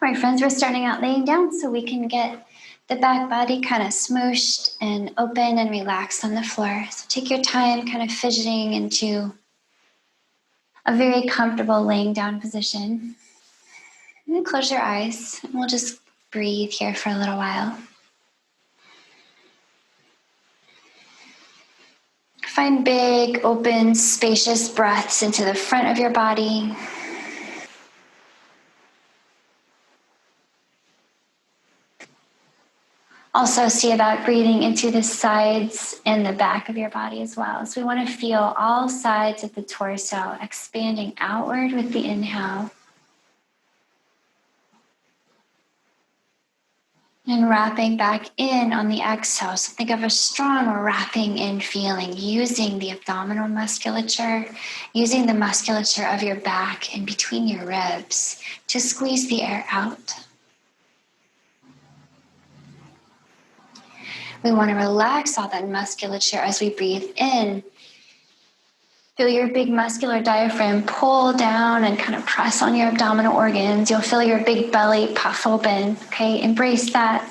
All right, friends, we're starting out laying down so we can get the back body kind of smooshed and open and relaxed on the floor. So take your time kind of fidgeting into a very comfortable laying down position. And then close your eyes and we'll just breathe here for a little while. Find big, open, spacious breaths into the front of your body. Also see about breathing into the sides and the back of your body as well. So we want to feel all sides of the torso expanding outward with the inhale. And wrapping back in on the exhale. So think of a strong wrapping in feeling, using the abdominal musculature, using the musculature of your back and between your ribs to squeeze the air out. We want to relax all that musculature as we breathe in. Feel your big muscular diaphragm pull down and kind of press on your abdominal organs. You'll feel your big belly puff open. Okay, embrace that.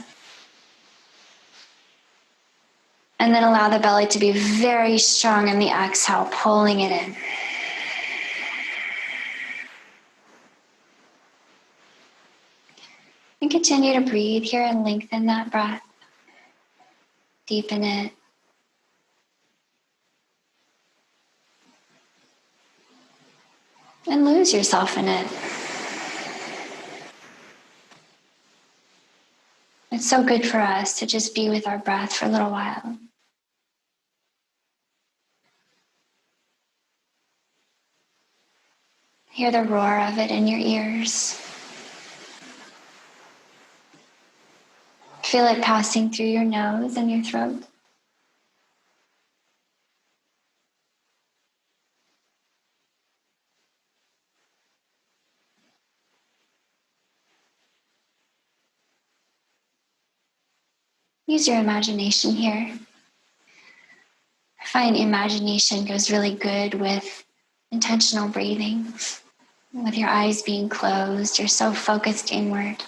And then allow the belly to be very strong in the exhale, pulling it in. And continue to breathe here and lengthen that breath. Deepen it. And lose yourself in it. It's so good for us to just be with our breath for a little while. Hear the roar of it in your ears. Feel it passing through your nose and your throat. Use your imagination here. I find imagination goes really good with intentional breathing. With your eyes being closed, you're so focused inward.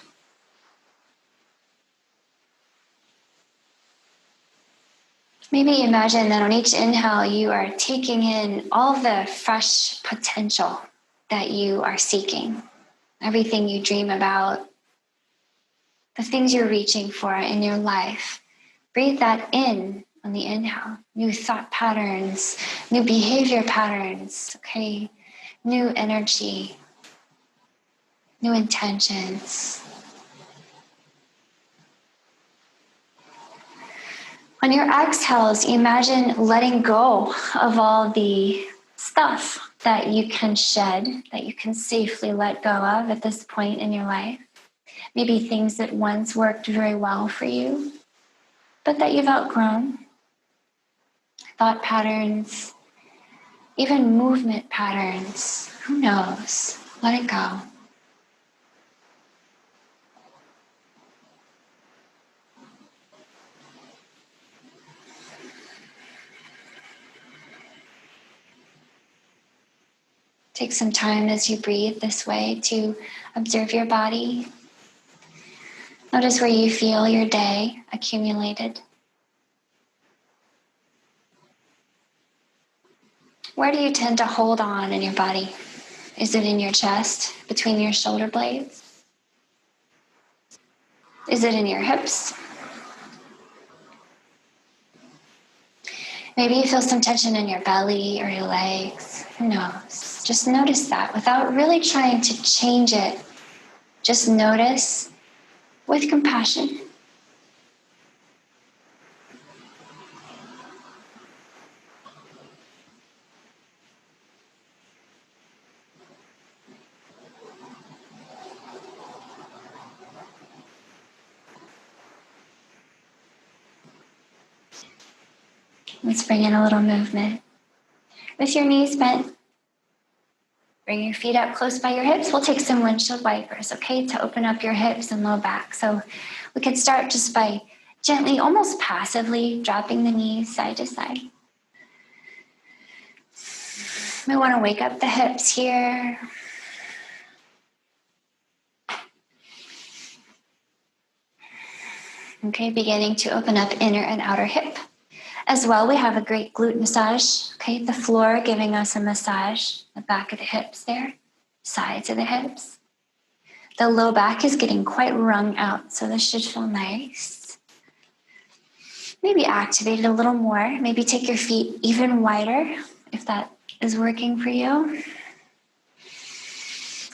Maybe imagine that on each inhale, you are taking in all the fresh potential that you are seeking. Everything you dream about, the things you're reaching for in your life. Breathe that in on the inhale. New thought patterns, new behavior patterns, okay? New energy, new intentions. On your exhales, imagine letting go of all the stuff that you can shed, that you can safely let go of at this point in your life. Maybe things that once worked very well for you, but that you've outgrown. Thought patterns, even movement patterns. Who knows? Let it go. Take some time as you breathe this way to observe your body. Notice where you feel your day accumulated. Where do you tend to hold on in your body? Is it in your chest, between your shoulder blades? Is it in your hips? Maybe you feel some tension in your belly or your legs. Who knows? Just notice that without really trying to change it. Just notice with compassion. Let's bring in a little movement. With your knees bent, bring your feet up close by your hips. We'll take some windshield wipers, okay, to open up your hips and low back. So we can start just by gently, almost passively, dropping the knees side to side. We want to wake up the hips here. Okay, beginning to open up inner and outer hip. As well, we have a great glute massage. Okay, the floor giving us a massage, the back of the hips there, sides of the hips. The low back is getting quite wrung out, so this should feel nice. Maybe activate it a little more. Maybe take your feet even wider if that is working for you.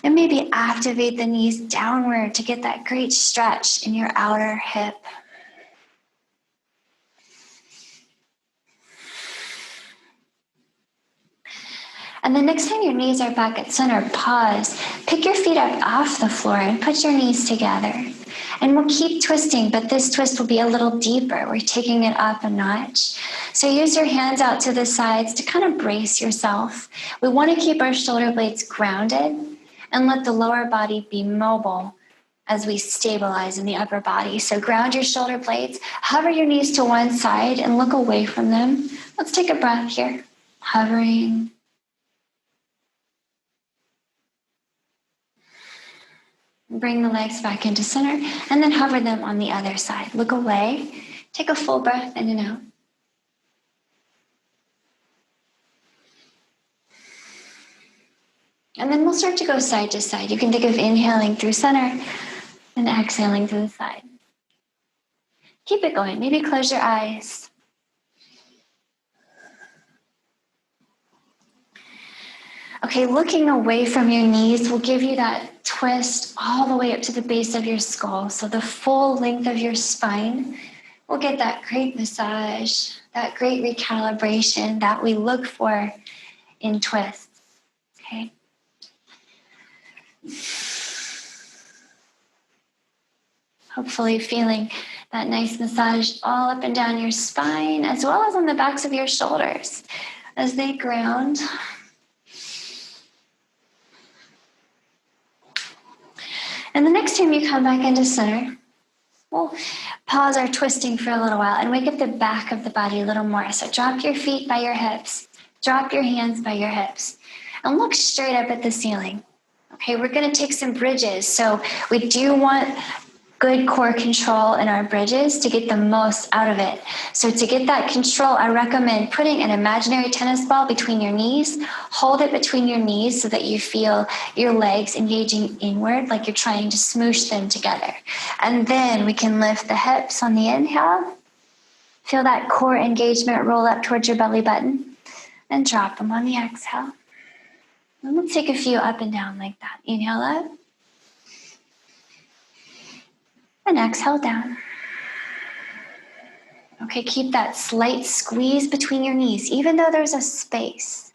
And maybe activate the knees downward to get that great stretch in your outer hip. And the next time your knees are back at center, pause. Pick your feet up off the floor and put your knees together. And we'll keep twisting, but this twist will be a little deeper. We're taking it up a notch. So use your hands out to the sides to kind of brace yourself. We want to keep our shoulder blades grounded and let the lower body be mobile as we stabilize in the upper body. So ground your shoulder blades, hover your knees to one side and look away from them. Let's take a breath here. Hovering. Bring the legs back into center and then hover them on the other side. Look away. Take a full breath in and out. And then we'll start to go side to side. You can think of inhaling through center and exhaling to the side. Keep it going. Maybe close your eyes. Okay, looking away from your knees will give you that twist all the way up to the base of your skull. So the full length of your spine will get that great massage, that great recalibration that we look for in twists. Okay. Hopefully feeling that nice massage all up and down your spine as well as on the backs of your shoulders as they ground. And the next time you come back into center, we'll pause our twisting for a little while and wake up the back of the body a little more. So drop your feet by your hips, drop your hands by your hips, and look straight up at the ceiling. Okay, we're going to take some bridges. So we do want good core control in our bridges to get the most out of it. So to get that control, I recommend putting an imaginary tennis ball between your knees. Hold it between your knees so that you feel your legs engaging inward, like you're trying to smoosh them together. And then we can lift the hips on the inhale. Feel that core engagement roll up towards your belly button and drop them on the exhale. And we'll take a few up and down like that. Inhale up. And exhale down. Okay, keep that slight squeeze between your knees, even though there's a space.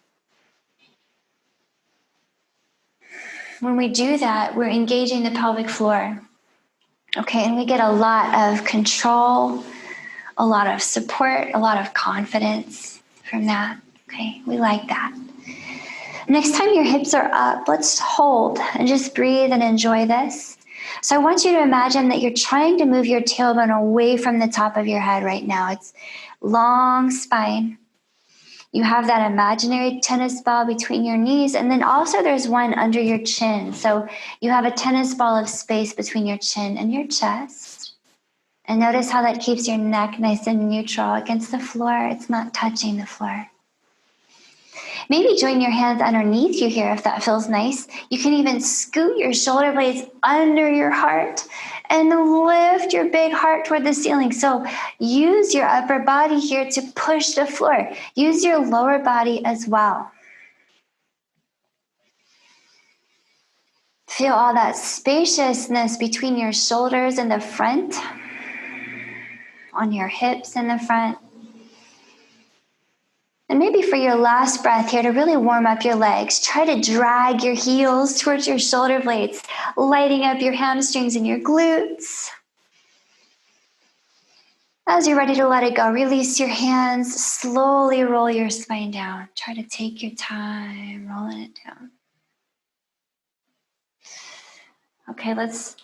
When we do that, we're engaging the pelvic floor. Okay, and we get a lot of control, a lot of support, a lot of confidence from that. Okay, we like that. Next time your hips are up, let's hold and just breathe and enjoy this. So I want you to imagine that you're trying to move your tailbone away from the top of your head right now. It's long spine. You have that imaginary tennis ball between your knees, and then also there's one under your chin. So you have a tennis ball of space between your chin and your chest. And notice how that keeps your neck nice and neutral against the floor. It's not touching the floor. Maybe join your hands underneath you here if that feels nice. You can even scoot your shoulder blades under your heart and lift your big heart toward the ceiling. So use your upper body here to push the floor. Use your lower body as well. Feel all that spaciousness between your shoulders in the front, on your hips in the front. And maybe for your last breath here, to really warm up your legs, try to drag your heels towards your shoulder blades, lighting up your hamstrings and your glutes. As you're ready to let it go, release your hands, slowly roll your spine down. Try to take your time rolling it down. Okay, let's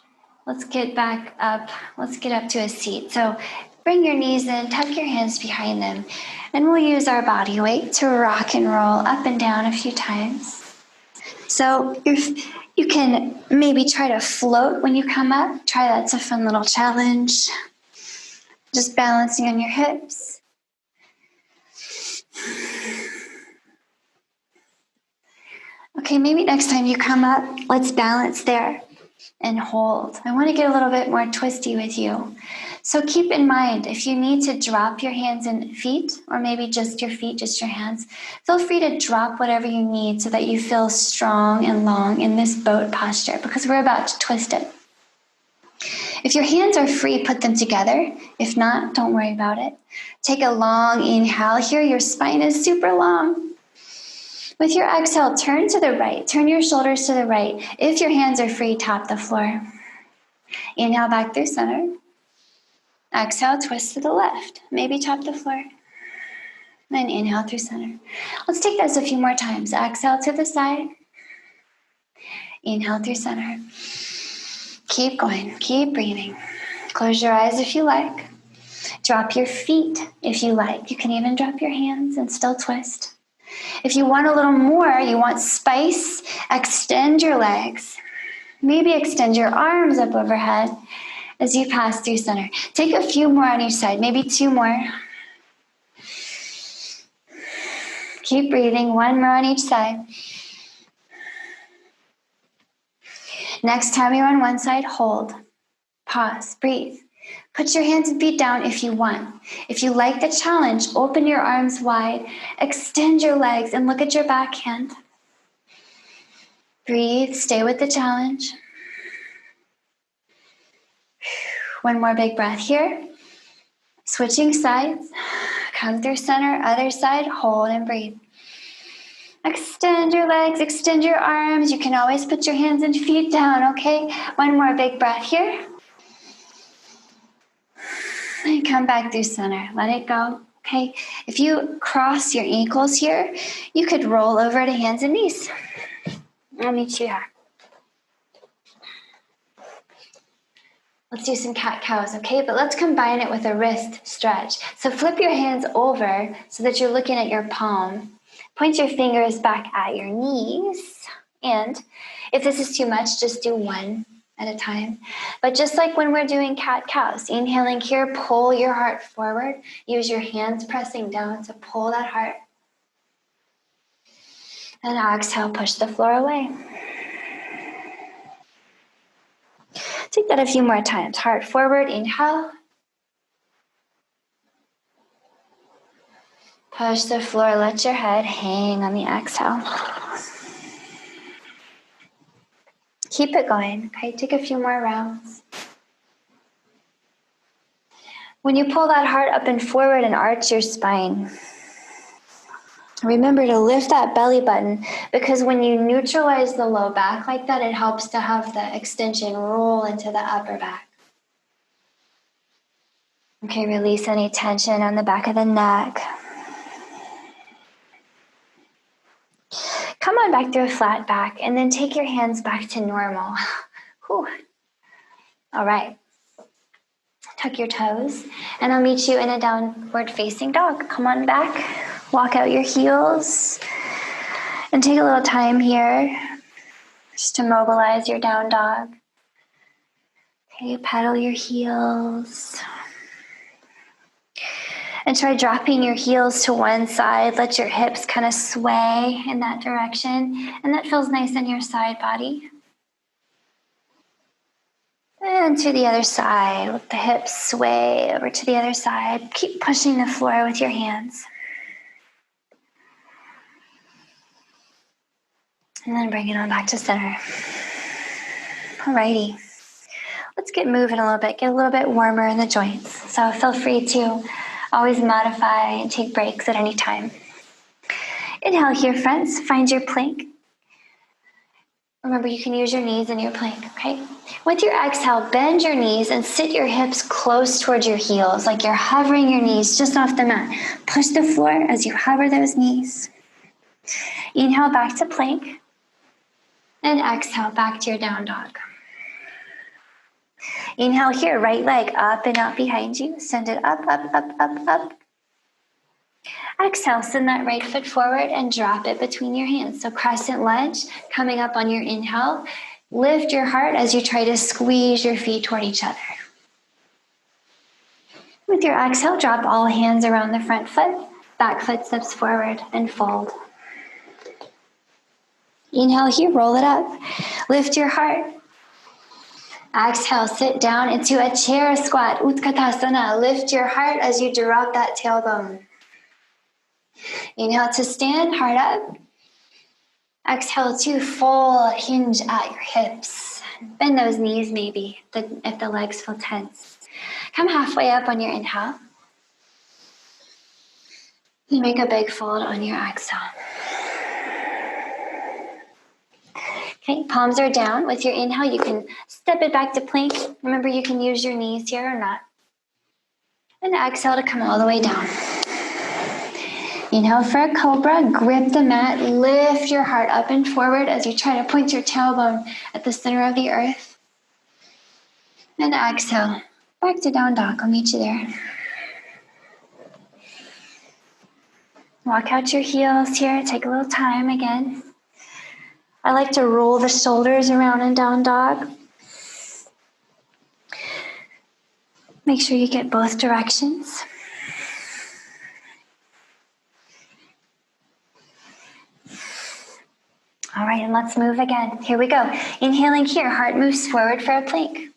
get back up. Let's get up to a seat. So bring your knees in, tuck your hands behind them, and we'll use our body weight to rock and roll up and down a few times. So you can maybe try to float when you come up. Try that. It's a fun little challenge. Just balancing on your hips. Okay, maybe next time you come up, let's balance there and hold. I want to get a little bit more twisty with you. So keep in mind, if you need to drop your hands and feet, or maybe just your feet, just your hands, feel free to drop whatever you need so that you feel strong and long in this boat posture, because we're about to twist it. If your hands are free, put them together. If not, don't worry about it. Take a long inhale here. Your spine is super long. With your exhale, turn to the right. Turn your shoulders to the right. If your hands are free, tap the floor. Inhale back through center. Exhale, twist to the left. Maybe tap the floor. Then inhale through center. Let's take this a few more times. Exhale to the side. Inhale through center. Keep going. Keep breathing. Close your eyes if you like. Drop your feet if you like. You can even drop your hands and still twist. If you want a little more, you want spice, extend your legs. Maybe extend your arms up overhead as you pass through center. Take a few more on each side, maybe 2 more. Keep breathing, 1 more on each side. Next time you're on one side, hold, pause, breathe. Put your hands and feet down if you want. If you like the challenge, open your arms wide, extend your legs, and look at your backhand. Breathe, stay with the challenge. 1 more big breath here. Switching sides. Come through center, other side, hold and breathe. Extend your legs, extend your arms. You can always put your hands and feet down, okay? 1 more big breath here. And come back through center. Let it go, okay? If you cross your ankles here, you could roll over to hands and knees. I'll meet you here. Let's do some cat-cows, okay? But let's combine it with a wrist stretch. So flip your hands over so that you're looking at your palm. Point your fingers back at your knees. And if this is too much, just do 1 at a time. But just like when we're doing cat-cows, inhaling here, pull your heart forward. Use your hands pressing down to pull that heart. And exhale, push the floor away. Take that a few more times. Heart forward, inhale. Push the floor, let your head hang on the exhale. Keep it going, okay? Take a few more rounds. When you pull that heart up and forward and arch your spine, remember to lift that belly button, because when you neutralize the low back like that, it helps to have the extension roll into the upper back. Okay, release any tension on the back of the neck. Come on back through a flat back, and then take your hands back to normal. Whew. All right. Tuck your toes, and I'll meet you in a downward facing dog. Come on back, walk out your heels, and take a little time here just to mobilize your down dog. Okay, pedal your heels. And try dropping your heels to one side. Let your hips kind of sway in that direction. And that feels nice in your side body. And to the other side. Let the hips sway over to the other side. Keep pushing the floor with your hands. And then bring it on back to center. Alrighty. Let's get moving a little bit. Get a little bit warmer in the joints. So feel free to always modify and take breaks at any time. Inhale here, friends. Find your plank. Remember, you can use your knees in your plank, okay? With your exhale, bend your knees and sit your hips close towards your heels, like you're hovering your knees just off the mat. Push the floor as you hover those knees. Inhale back to plank. And exhale back to your down dog. Inhale here, right leg up and out behind you. Send it up, up, up, up, up. Exhale, send that right foot forward and drop it between your hands. So crescent lunge, coming up on your inhale. Lift your heart as you try to squeeze your feet toward each other. With your exhale, drop all hands around the front foot. Back foot steps forward and fold. Inhale here, roll it up. Lift your heart. Exhale, sit down into a chair squat, Utkatasana. Lift your heart as you drop that tailbone. Inhale to stand, heart up. Exhale to full hinge at your hips. Bend those knees maybe, if the legs feel tense. Come halfway up on your inhale. You make a big fold on your exhale. Okay, palms are down. With your inhale, you can step it back to plank. Remember, you can use your knees here or not. And exhale to come all the way down. Inhale for a cobra, grip the mat, lift your heart up and forward as you try to point your tailbone at the center of the earth. And exhale, back to down dog. I'll meet you there. Walk out your heels here, take a little time again. I like to roll the shoulders around in down dog. Make sure you get both directions. All right, and let's move again. Here we go. Inhaling here, heart moves forward for a plank.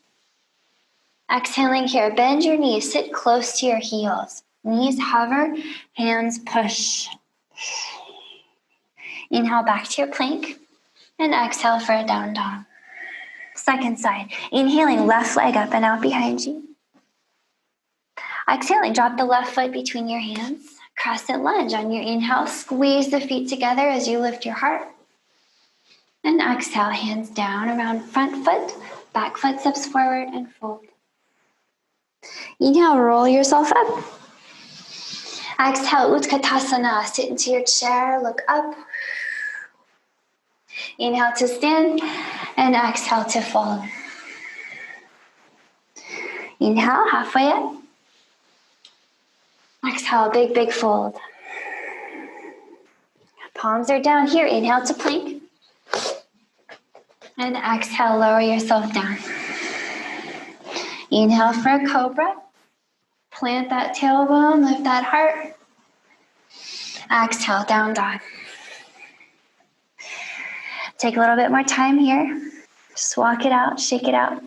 Exhaling here, bend your knees, sit close to your heels. Knees hover, hands push. Inhale back to your plank, and exhale for a down dog. Second side. Inhaling, left leg up and out behind you. Exhaling, drop the left foot between your hands. Crescent lunge on your inhale. Squeeze the feet together as you lift your heart. And exhale, hands down around front foot. Back foot steps forward and fold. Inhale, roll yourself up. Exhale, Utkatasana. Sit into your chair, look up. Inhale to stand and exhale to fold. Inhale, halfway up. Exhale, big, big fold. Palms are down here. Inhale to plank. And exhale, lower yourself down. Inhale for a cobra. Plant that tailbone, lift that heart. Exhale, down dog. Take a little bit more time here. Just walk it out, shake it out.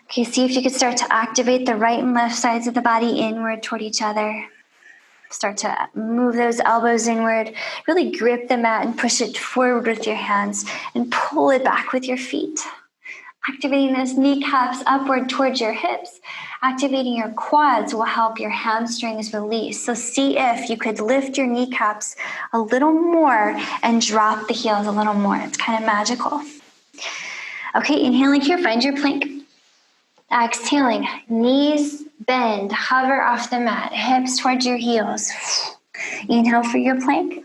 Okay, see if you could start to activate the right and left sides of the body inward toward each other. Start to move those elbows inward. Really grip the mat and push it forward with your hands and pull it back with your feet. Activating those kneecaps upward towards your hips. Activating your quads will help your hamstrings release. So see if you could lift your kneecaps a little more and drop the heels a little more. It's kind of magical. Okay, inhaling here, find your plank. Exhaling, knees bend, hover off the mat, hips towards your heels. Inhale for your plank.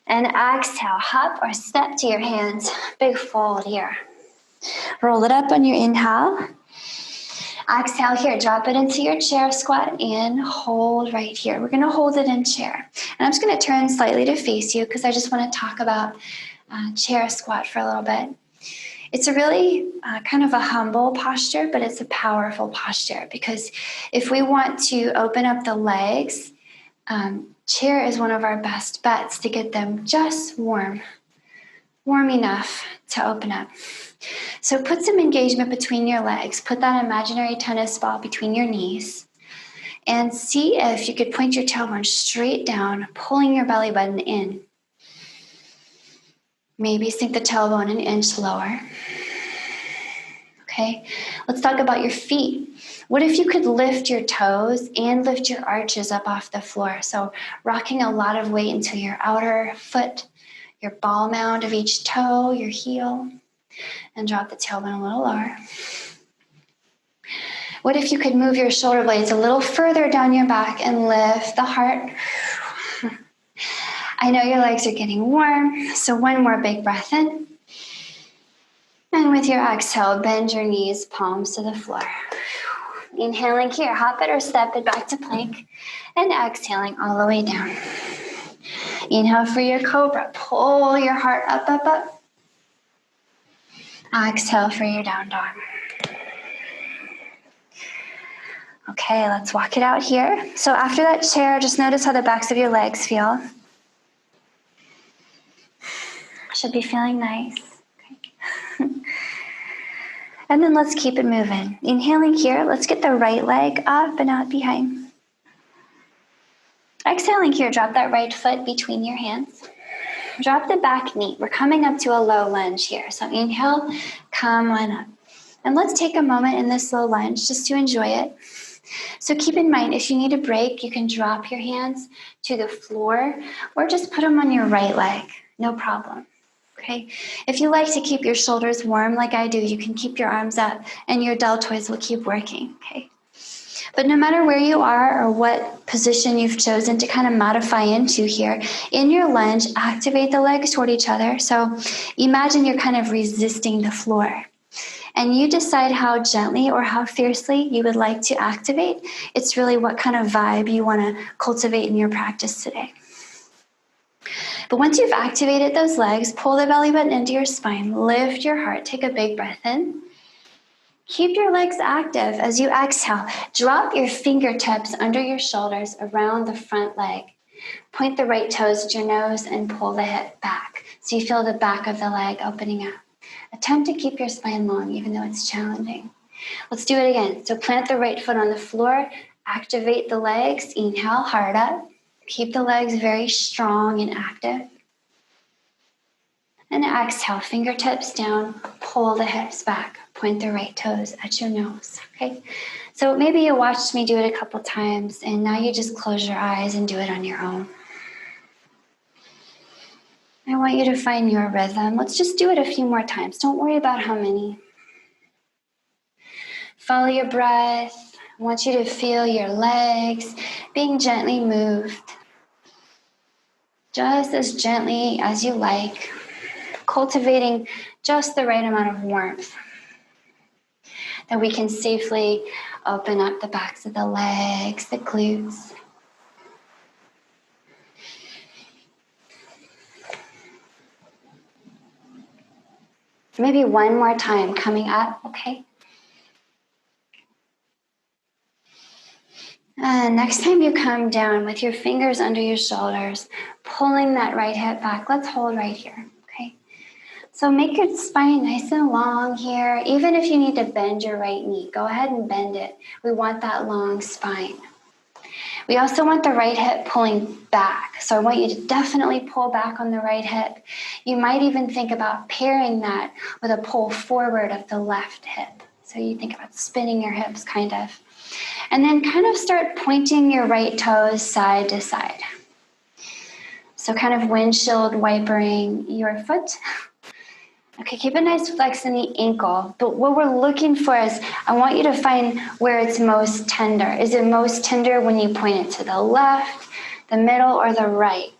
And exhale, hop or step to your hands. Big fold here. Roll it up on your inhale. Exhale here, drop it into your chair squat and hold right here. We're gonna hold it in chair. And I'm just gonna turn slightly to face you because I just wanna talk about chair squat for a little bit. It's a really kind of a humble posture, but it's a powerful posture because if we want to open up the legs, chair is one of our best bets to get them just warm enough to open up. So put some engagement between your legs. Put that imaginary tennis ball between your knees and see if you could point your tailbone straight down, pulling your belly button in. Maybe sink the tailbone an inch lower. Okay, let's talk about your feet. What if you could lift your toes and lift your arches up off the floor? So rocking a lot of weight into your outer foot, your ball mound of each toe, your heel, and drop the tailbone a little lower. What if you could move your shoulder blades a little further down your back and lift the heart? I know your legs are getting warm, so one more big breath in. And with your exhale, bend your knees, palms to the floor. Inhaling here, hop it or step it back to plank. And exhaling all the way down. Inhale for your cobra. Pull your heart up, up, up. Exhale for your down dog. Okay, let's walk it out here. So after that chair, just notice how the backs of your legs feel. Should be feeling nice. Okay. And then let's keep it moving. Inhaling here, let's get the right leg up and out behind. Exhaling here, drop that right foot between your hands. Drop the back knee. We're coming up to a low lunge here. So inhale, come on up. And let's take a moment in this low lunge just to enjoy it. So keep in mind, if you need a break, you can drop your hands to the floor or just put them on your right leg. No problem. Okay. If you like to keep your shoulders warm like I do, you can keep your arms up and your deltoids will keep working. Okay. But no matter where you are or what position you've chosen to kind of modify into here, in your lunge, activate the legs toward each other. So imagine you're kind of resisting the floor. And you decide how gently or how fiercely you would like to activate. It's really what kind of vibe you want to cultivate in your practice today. But once you've activated those legs, pull the belly button into your spine, lift your heart, take a big breath in. Keep your legs active as you exhale. Drop your fingertips under your shoulders around the front leg. Point the right toes to your nose and pull the hip back so you feel the back of the leg opening up. Attempt to keep your spine long even though it's challenging. Let's do it again. So plant the right foot on the floor, activate the legs, inhale, heart up. Keep the legs very strong and active. And exhale, fingertips down, pull the hips back, point the right toes at your nose, okay? So maybe you watched me do it a couple times and now you just close your eyes and do it on your own. I want you to find your rhythm. Let's just do it a few more times. Don't worry about how many. Follow your breath. I want you to feel your legs being gently moved. Just as gently as you like. Cultivating just the right amount of warmth that we can safely open up the backs of the legs, the glutes. Maybe one more time coming up, okay? And next time you come down with your fingers under your shoulders, pulling that right hip back, let's hold right here, okay? So make your spine nice and long here. Even if you need to bend your right knee, go ahead and bend it. We want that long spine. We also want the right hip pulling back. So I want you to definitely pull back on the right hip. You might even think about pairing that with a pull forward of the left hip. So you think about spinning your hips kind of. And then kind of start pointing your right toes side to side. So kind of windshield wipering your foot. Okay, keep a nice flex in the ankle, but what we're looking for is, I want you to find where it's most tender. Is it most tender when you point it to the left, the middle, or the right?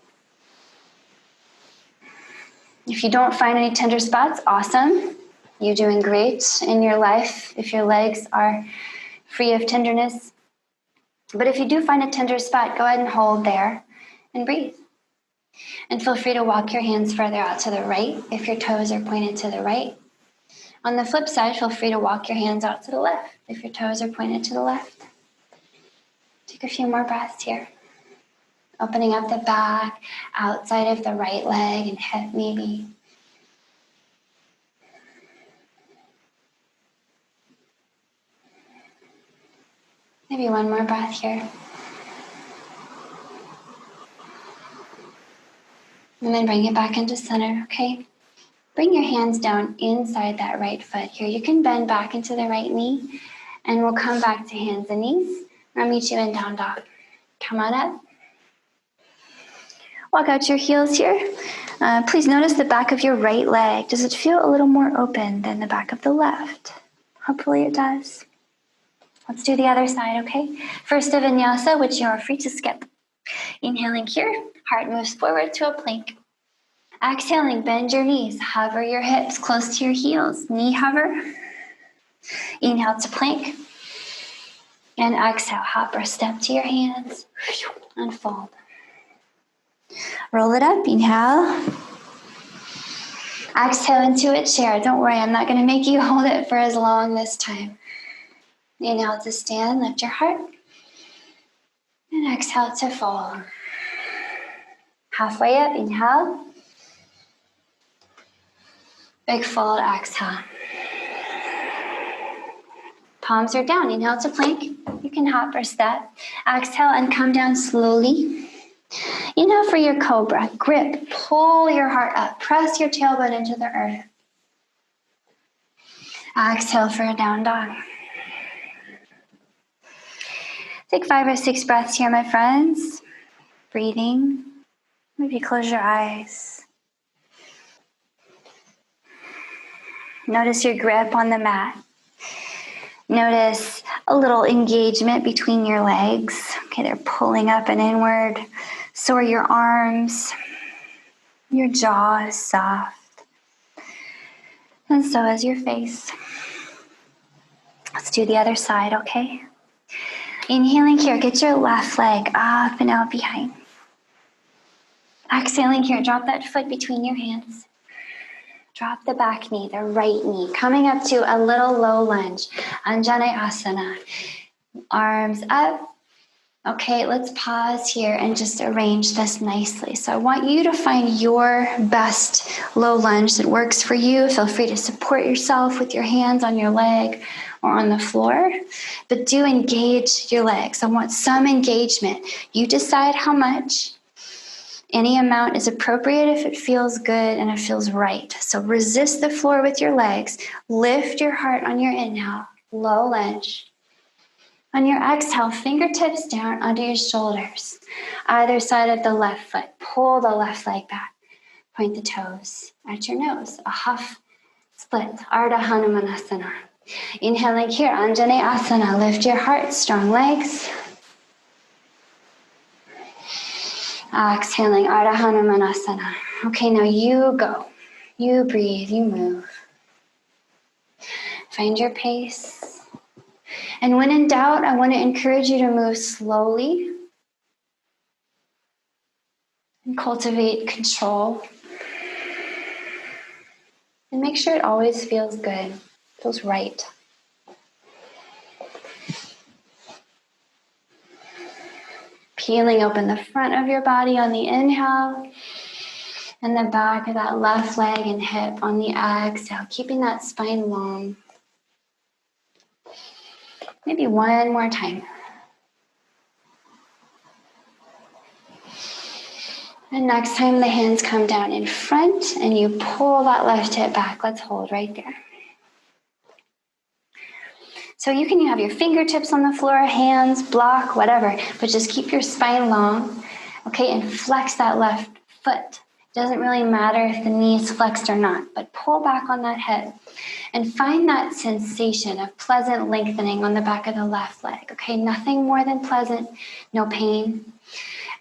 If you don't find any tender spots, awesome. You're doing great in your life if your legs are free of tenderness. But if you do find a tender spot, go ahead and hold there and breathe. And feel free to walk your hands further out to the right if your toes are pointed to the right. On the flip side, feel free to walk your hands out to the left if your toes are pointed to the left. Take a few more breaths here. Opening up the back, outside of the right leg and hip maybe. Maybe one more breath here. And then bring it back into center, okay? Bring your hands down inside that right foot here. You can bend back into the right knee, and we'll come back to hands and knees. I'll meet you in down dog. Come on up. Walk out your heels here. Please notice the back of your right leg. Does it feel a little more open than the back of the left? Hopefully it does. Let's do the other side, okay? First a vinyasa, which you are free to skip. Inhaling here, heart moves forward to a plank. Exhaling, bend your knees, hover your hips close to your heels, knee hover. Inhale to plank. And exhale, hop or step to your hands. Unfold. Roll it up, inhale. Exhale into a chair. Don't worry, I'm not going to make you hold it for as long this time. Inhale to stand, lift your heart. And exhale to fold. Halfway up, inhale. Big fold, exhale. Palms are down, inhale to plank. You can hop or step. Exhale and come down slowly. Inhale for your cobra. Grip, pull your heart up. Press your tailbone into the earth. Exhale for a down dog. Take 5 or 6 breaths here, my friends. Breathing. Maybe close your eyes. Notice your grip on the mat. Notice a little engagement between your legs. Okay, they're pulling up and inward. So are your arms. Your jaw is soft. And so is your face. Let's do the other side, okay? Inhaling here, get your left leg up and out behind. Exhaling here, drop that foot between your hands. Drop the back knee, the right knee. Coming up to a little low lunge. Anjaneyasana. Arms up. Okay, let's pause here and just arrange this nicely. So I want you to find your best low lunge that works for you. Feel free to support yourself with your hands on your leg or on the floor, but do engage your legs. I want some engagement. You decide how much. Any amount is appropriate if it feels good and it feels right. So resist the floor with your legs. Lift your heart on your inhale, low lunge. On your exhale, fingertips down under your shoulders. Either side of the left foot. Pull the left leg back. Point the toes at your nose. A half split. Ardha Hanumanasana. Inhaling here, Anjaneyasana. Lift your heart, strong legs. Exhaling, Ardha Hanumanasana. Okay, now you go. You breathe, you move. Find your pace. And when in doubt, I want to encourage you to move slowly and cultivate control. And make sure it always feels good, feels right. Peeling open the front of your body on the inhale and the back of that left leg and hip on the exhale, keeping that spine long. Maybe one more time. And next time the hands come down in front and you pull that left hip back. Let's hold right there. So you can have your fingertips on the floor, hands, block, whatever, but just keep your spine long, okay, and flex that left foot. It doesn't really matter if the knee is flexed or not, but pull back on that hip and find that sensation of pleasant lengthening on the back of the left leg, okay? Nothing more than pleasant, no pain.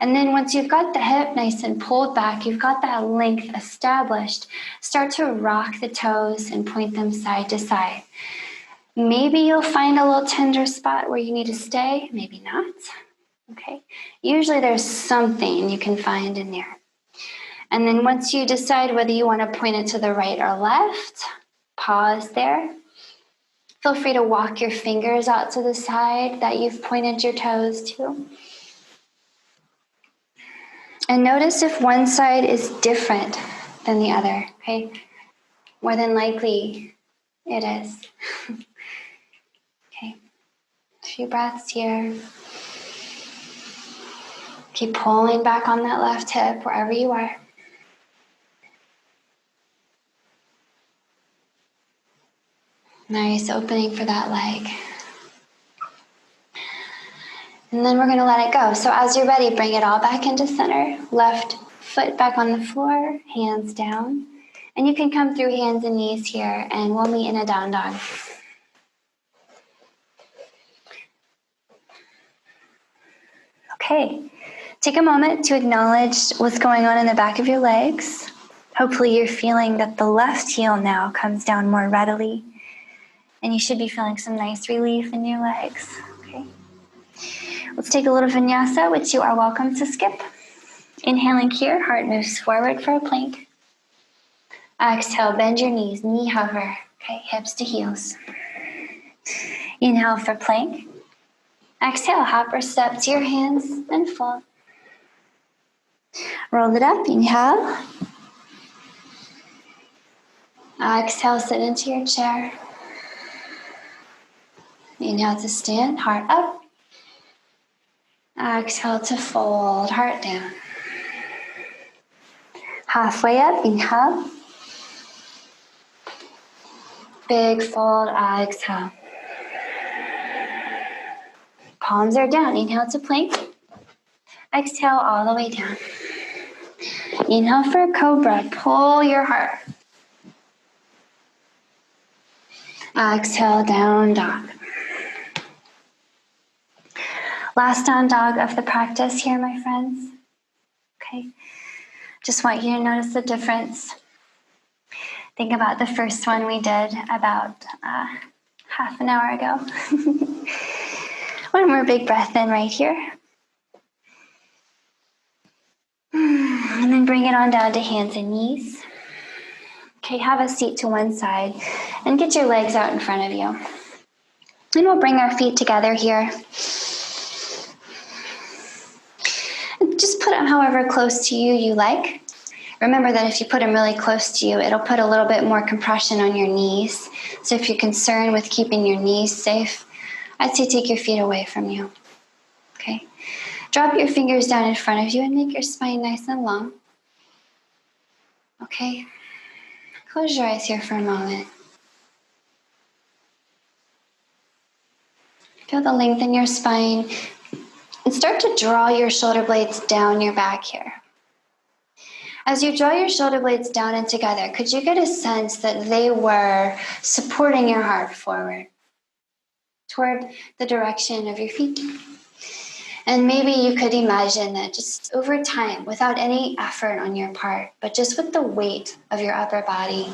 And then once you've got the hip nice and pulled back, you've got that length established, start to rock the toes and point them side to side. Maybe you'll find a little tender spot where you need to stay, maybe not, okay? Usually there's something you can find in there. And then once you decide whether you want to point it to the right or left, pause there. Feel free to walk your fingers out to the side that you've pointed your toes to. And notice if one side is different than the other, okay? More than likely, it is. Okay, a few breaths here. Keep pulling back on that left hip wherever you are. Nice opening for that leg. And then we're going to let it go. So as you're ready, bring it all back into center. Left foot back on the floor, hands down. And you can come through hands and knees here, and we'll meet in a down dog. Okay, take a moment to acknowledge what's going on in the back of your legs. Hopefully you're feeling that the left heel now comes down more readily. And you should be feeling some nice relief in your legs, okay? Let's take a little vinyasa, which you are welcome to skip. Inhaling here, heart moves forward for a plank. Exhale, bend your knees, knee hover. Okay, hips to heels. Inhale for plank. Exhale, hop or step to your hands and fold. Roll it up, inhale. Exhale, sit into your chair. Inhale to stand, heart up. Exhale to fold, heart down. Halfway up, inhale. Big fold, exhale. Palms are down, inhale to plank. Exhale all the way down. Inhale for cobra, pull your heart. Exhale, down dog. Last down dog of the practice here, my friends. Okay, just want you to notice the difference. Think about the first one we did about half an hour ago. One more big breath in right here. And then bring it on down to hands and knees. Okay, have a seat to one side and get your legs out in front of you. And we'll bring our feet together here. And just put them however close to you like. Remember that if you put them really close to you, it'll put a little bit more compression on your knees. So if you're concerned with keeping your knees safe, I'd say take your feet away from you. Okay. Drop your fingers down in front of you and make your spine nice and long. Okay. Close your eyes here for a moment. Feel the length in your spine and start to draw your shoulder blades down your back here. As you draw your shoulder blades down and together, could you get a sense that they were supporting your heart forward toward the direction of your feet? And maybe you could imagine that just over time, without any effort on your part, but just with the weight of your upper body,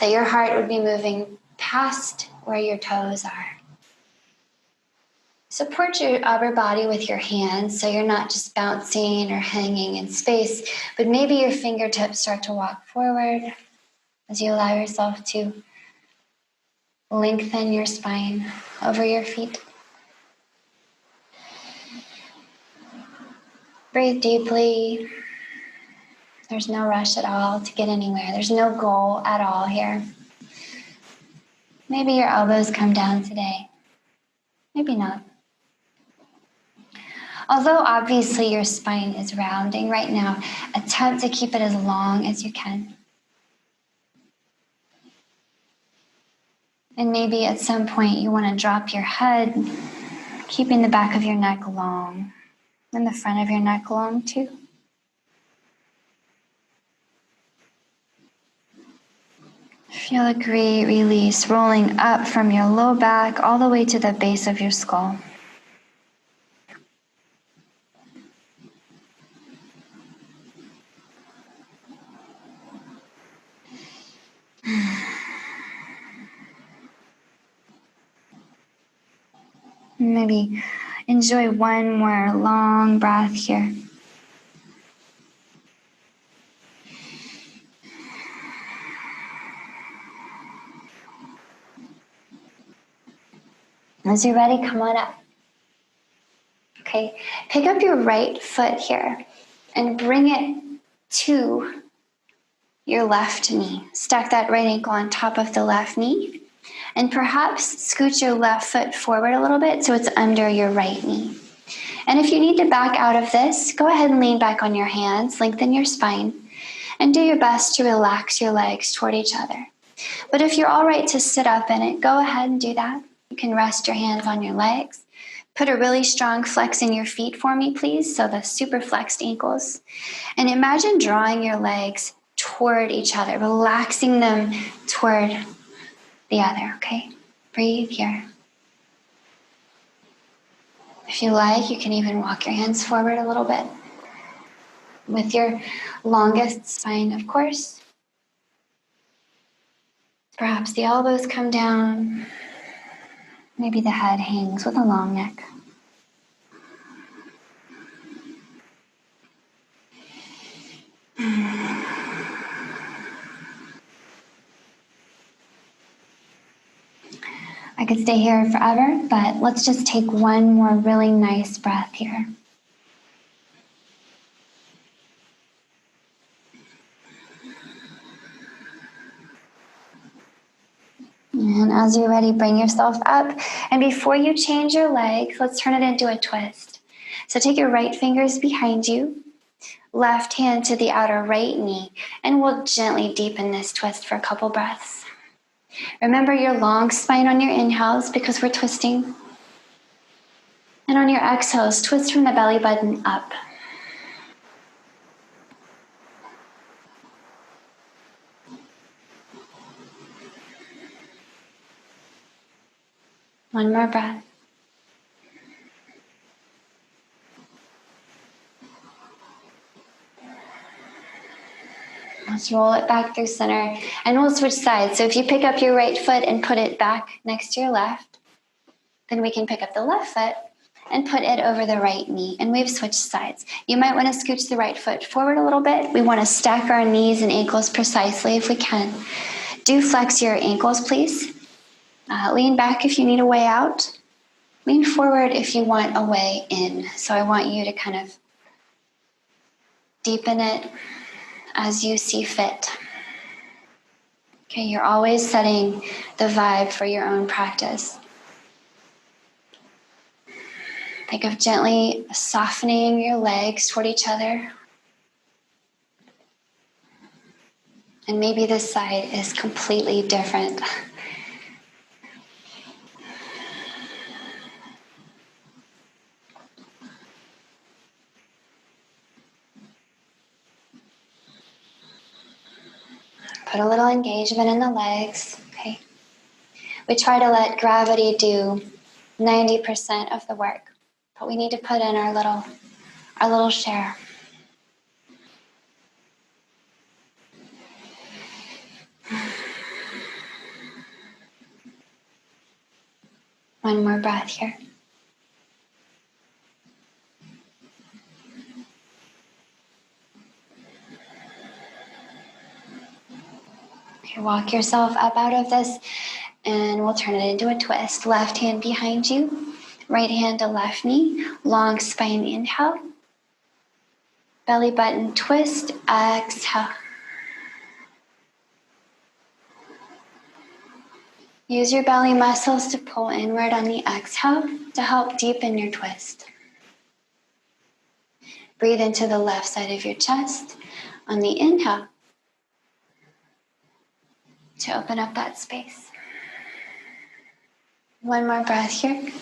that your heart would be moving past where your toes are. Support your upper body with your hands so you're not just bouncing or hanging in space, but maybe your fingertips start to walk forward as you allow yourself to lengthen your spine over your feet. Breathe deeply. There's no rush at all to get anywhere. There's no goal at all here. Maybe your elbows come down today. Maybe not. Although obviously your spine is rounding right now, attempt to keep it as long as you can. And maybe at some point you want to drop your head, keeping the back of your neck long and the front of your neck long too. Feel a great release rolling up from your low back all the way to the base of your skull. Maybe enjoy one more long breath here. As you're ready, come on up. Okay, pick up your right foot here and bring it to your left knee. Stack that right ankle on top of the left knee. And perhaps scoot your left foot forward a little bit so it's under your right knee. And if you need to back out of this, go ahead and lean back on your hands, lengthen your spine, and do your best to relax your legs toward each other. But if you're all right to sit up in it, go ahead and do that. You can rest your hands on your legs. Put a really strong flex in your feet for me, please, so the super flexed ankles. And imagine drawing your legs toward each other, relaxing them toward the other, okay? Breathe here. If you like, you can even walk your hands forward a little bit with your longest spine, of course. Perhaps the elbows come down. Maybe the head hangs with a long neck. could stay here forever, but let's just take one more really nice breath here. And as you're ready, bring yourself up. And before you change your legs, let's turn it into a twist. So take your right fingers behind you, left hand to the outer right knee, and we'll gently deepen this twist for a couple breaths. Remember your long spine on your inhales because we're twisting. And on your exhales, twist from the belly button up. One more breath. Let's roll it back through center, and we'll switch sides. So if you pick up your right foot and put it back next to your left, then we can pick up the left foot and put it over the right knee, and we've switched sides. You might want to scooch the right foot forward a little bit. We want to stack our knees and ankles precisely if we can. Do flex your ankles, please. Lean back if you need a way out. Lean forward if you want a way in. So I want you to kind of deepen it as you see fit. Okay, you're always setting the vibe for your own practice. Think of gently softening your legs toward each other. And maybe this side is completely different. Put a little engagement in the legs, okay? We try to let gravity do 90% of the work, but we need to put in our little share. One more breath here. Okay, walk yourself up out of this, and we'll turn it into a twist. Left hand behind you, right hand to left knee, long spine inhale. Belly button twist, exhale. Use your belly muscles to pull inward on the exhale to help deepen your twist. Breathe into the left side of your chest on the inhale to open up that space. One more breath here.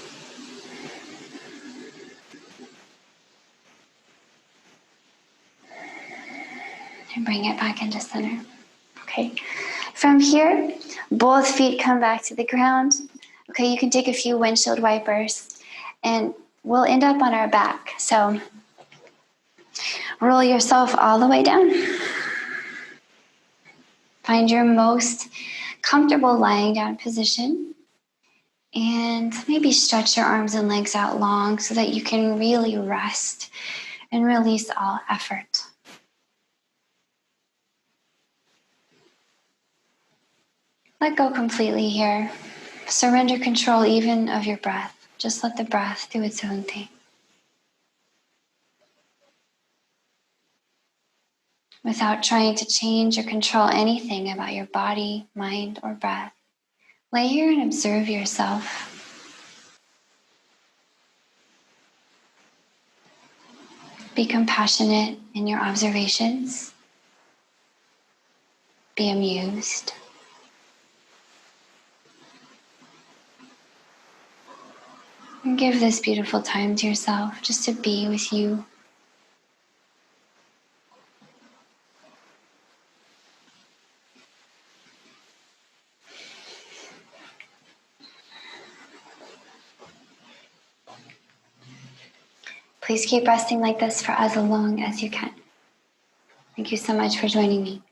And bring it back into center. Okay. From here, both feet come back to the ground. Okay, you can take a few windshield wipers and we'll end up on our back. So roll yourself all the way down. Find your most comfortable lying down position. And maybe stretch your arms and legs out long so that you can really rest and release all effort. Let go completely here. Surrender control even of your breath. Just let the breath do its own thing. Without trying to change or control anything about your body, mind, or breath. Lay here and observe yourself. Be compassionate in your observations. Be amused. And give this beautiful time to yourself just to be with you. Please keep resting like this for as long as you can. Thank you so much for joining me.